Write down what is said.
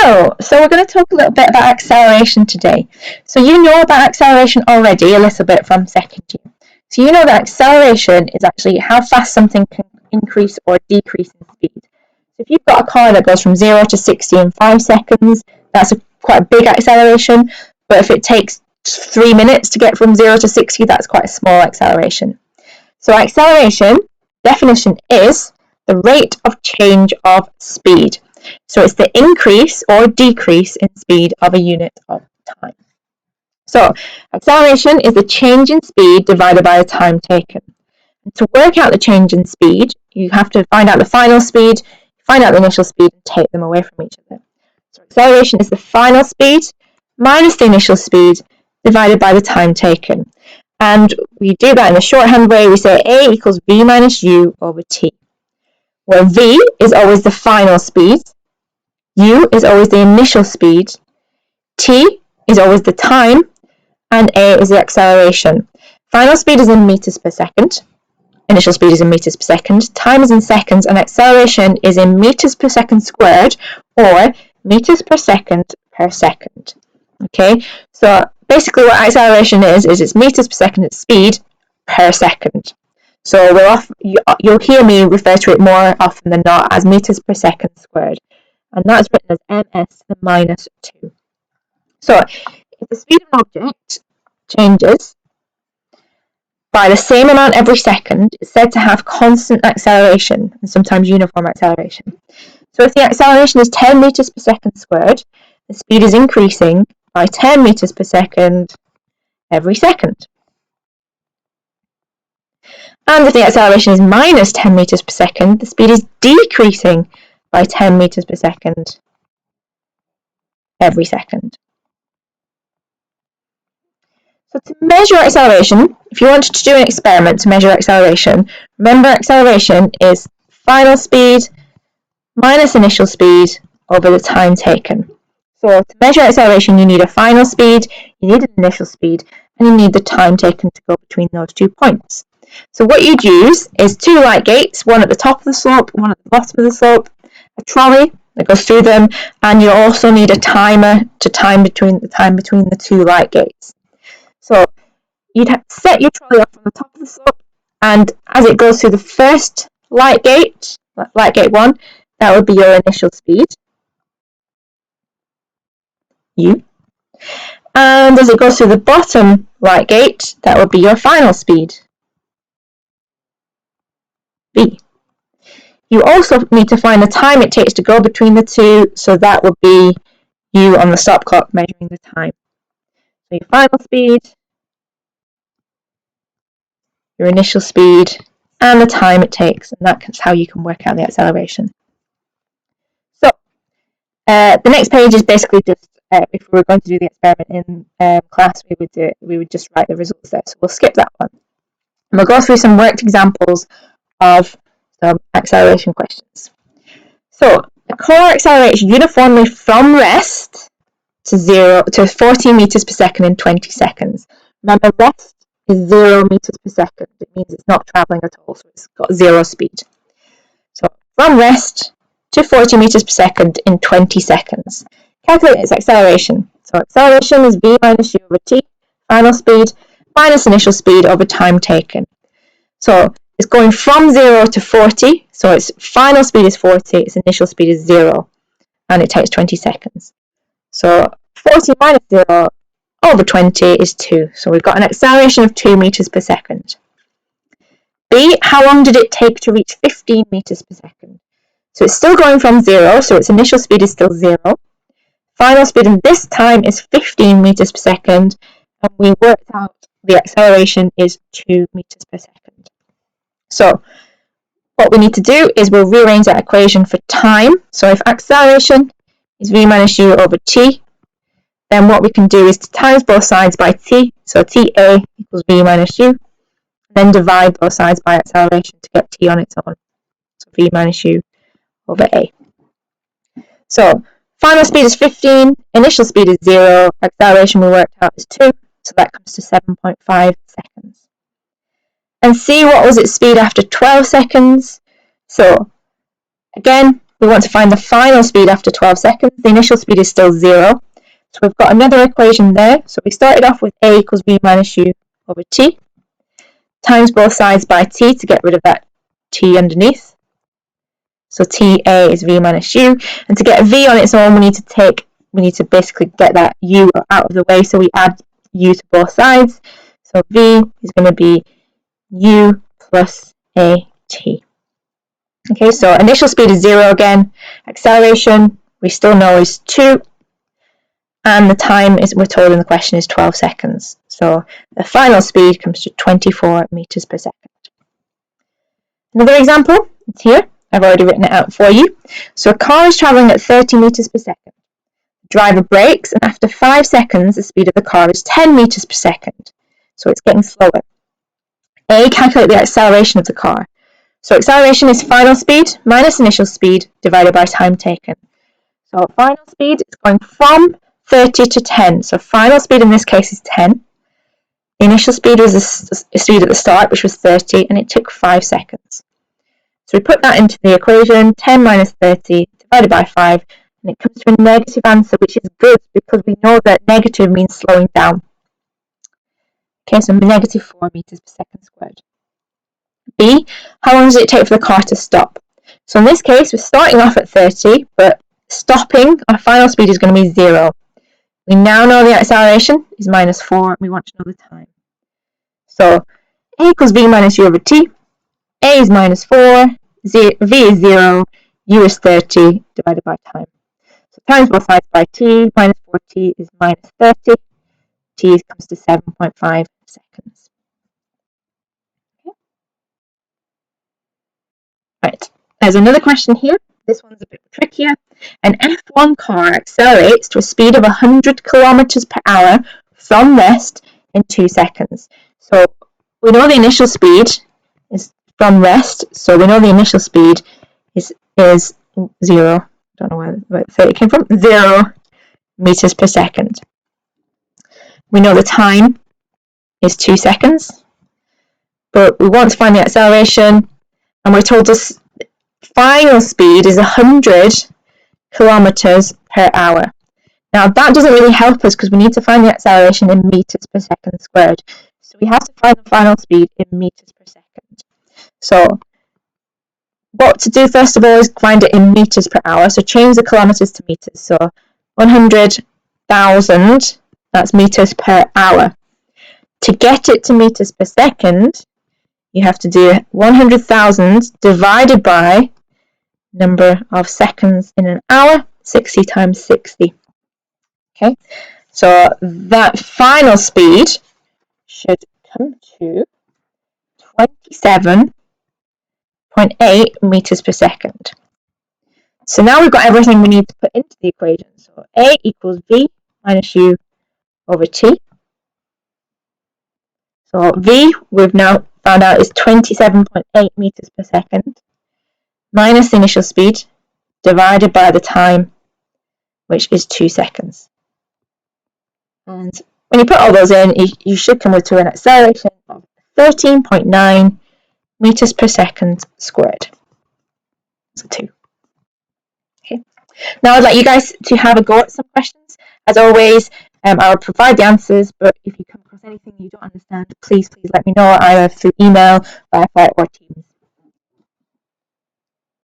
Hello, so we're going to talk a little bit about acceleration today. So you know about acceleration already a little bit from second year. So you know that acceleration is actually how fast something can increase or decrease in speed. So if you've got a car that goes from 0 to 60 in 5 seconds, that's quite a big acceleration. But if it takes 3 minutes to get from 0 to 60, that's quite a small acceleration. So acceleration, definition is the rate of change of speed. So it's the increase or decrease in speed of a unit of time. So acceleration is the change in speed divided by the time taken. And to work out the change in speed, you have to find out the final speed, find out the initial speed, and take them away from each other. So acceleration is the final speed minus the initial speed divided by the time taken. And we do that in a shorthand way. We say A equals V minus U over T, where V is always the final speed, U is always the initial speed, T is always the time, and A is the acceleration. Final speed is in meters per second, initial speed is in meters per second, time is in seconds, and acceleration is in meters per second squared, or meters per second. Okay, so basically what acceleration is it's meters per second, it's speed per second. So you'll hear me refer to it more often than not as meters per second squared. And that's written as ms to the minus 2. So if the speed of an object changes by the same amount every second, it's said to have constant acceleration and sometimes uniform acceleration. So if the acceleration is 10 meters per second squared, the speed is increasing by 10 meters per second every second. And if the acceleration is minus 10 meters per second, the speed is decreasing by 10 meters per second every second. So to measure acceleration, if you wanted to do an experiment to measure acceleration, remember acceleration is final speed minus initial speed over the time taken. So to measure acceleration, you need a final speed, you need an initial speed, and you need the time taken to go between those 2 points. So what you'd use is 2 light gates, one at the top of the slope, one at the bottom of the slope, a trolley that goes through them, and you also need a timer to time between the 2 light gates. So you'd set your trolley up from the top of the slope, and as it goes through the first light gate 1, that would be your initial speed, U. And as it goes through the bottom light gate, that would be your final speed, V. You also need to find the time it takes to go between the 2, so that would be U on the stop clock measuring the time. So your final speed, your initial speed, and the time it takes, and that's how you can work out the acceleration. So the next page is basically just if we were going to do the experiment in class, we would just write the results there. So we'll skip that one, and we'll go through some worked examples of some acceleration questions. So a car accelerates uniformly from rest to 14 meters per second in 20 seconds. Remember, rest is 0 meters per second. It means it's not traveling at all, so it's got 0 speed. So from rest to 40 meters per second in 20 seconds. Calculate its acceleration. So acceleration is v minus u over t, final speed, minus initial speed over time taken. So it's going from 0 to 40, so its final speed is 40, its initial speed is 0, and it takes 20 seconds. So 40 minus 0 over 20 is 2. So we've got an acceleration of 2 meters per second. B, how long did it take to reach 15 meters per second? So it's still going from 0, so its initial speed is still 0. Final speed in this time is 15 meters per second, and we worked out the acceleration is 2 meters per second. So what we need to do is we'll rearrange that equation for time. So if acceleration is v minus u over t, then what we can do is to times both sides by t, so ta equals v minus u, then divide both sides by acceleration to get t on its own, so v minus u over a. So final speed is 15, initial speed is 0, acceleration we worked out is 2, so that comes to 7.5 seconds. And C, what was its speed after 12 seconds? So again, we want to find the final speed after 12 seconds. The initial speed is still 0. So we've got another equation there. So we started off with a equals v minus u over t, times both sides by t to get rid of that t underneath. So ta is v minus u, and to get a v on its own, we need to basically get that u out of the way. So we add u to both sides. So v is going to be u plus at. Okay, so initial speed is 0 again. Acceleration we still know is 2. And the time is, we're told in the question, is 12 seconds. So the final speed comes to 24 meters per second. Another example, it's here. I've already written it out for you. So a car is travelling at 30 meters per second. The driver brakes, and after 5 seconds, the speed of the car is 10 meters per second. So it's getting slower. A, calculate the acceleration of the car. So acceleration is final speed minus initial speed divided by time taken. So final speed is going from 30 to 10. So final speed in this case is 10. The initial speed was the speed at the start, which was 30, and it took 5 seconds. So we put that into the equation, 10 minus 30 divided by 5, and it comes to a negative answer, which is good because we know that negative means slowing down. Okay, so negative 4 meters per second squared. B, how long does it take for the car to stop? So in this case, we're starting off at 30, but stopping, our final speed is going to be 0. We now know the acceleration is minus 4, and we want to know the time. So a equals v minus u over t. A is minus 4, v is 0, u is 30 divided by time. So times both sides by t, minus 4t is minus 30. T comes to 7.5 seconds. Okay. Right, there's another question here. This one's a bit trickier. An F1 car accelerates to a speed of 100 kilometers per hour from rest in 2 seconds. So we know the initial speed is from rest, so we know the initial speed is 0. I don't know where 30 came from. 0 meters per second. We know the time is 2 seconds, but we want to find the acceleration, and we're told the final speed is 100 kilometers per hour. Now that doesn't really help us because we need to find the acceleration in meters per second squared. So we have to find the final speed in meters per second. So what to do first of all is find it in meters per hour. So change the kilometers to meters. So 100,000, that's meters per hour. To get it to meters per second, you have to do 100,000 divided by number of seconds in an hour, 60 times 60. Okay, so that final speed should come to 27.8 meters per second. So now we've got everything we need to put into the equation. So A equals V minus U over T. So V, we've now found out, is 27.8 meters per second minus the initial speed divided by the time, which is 2 seconds. And when you put all those in, you should come to an acceleration of 13.9 meters per second squared. So 2. Okay. Now I'd like you guys to have a go at some questions. As always, I'll provide the answers, but if you come across anything you don't understand, please let me know either through email, Wi-Fi, or Teams.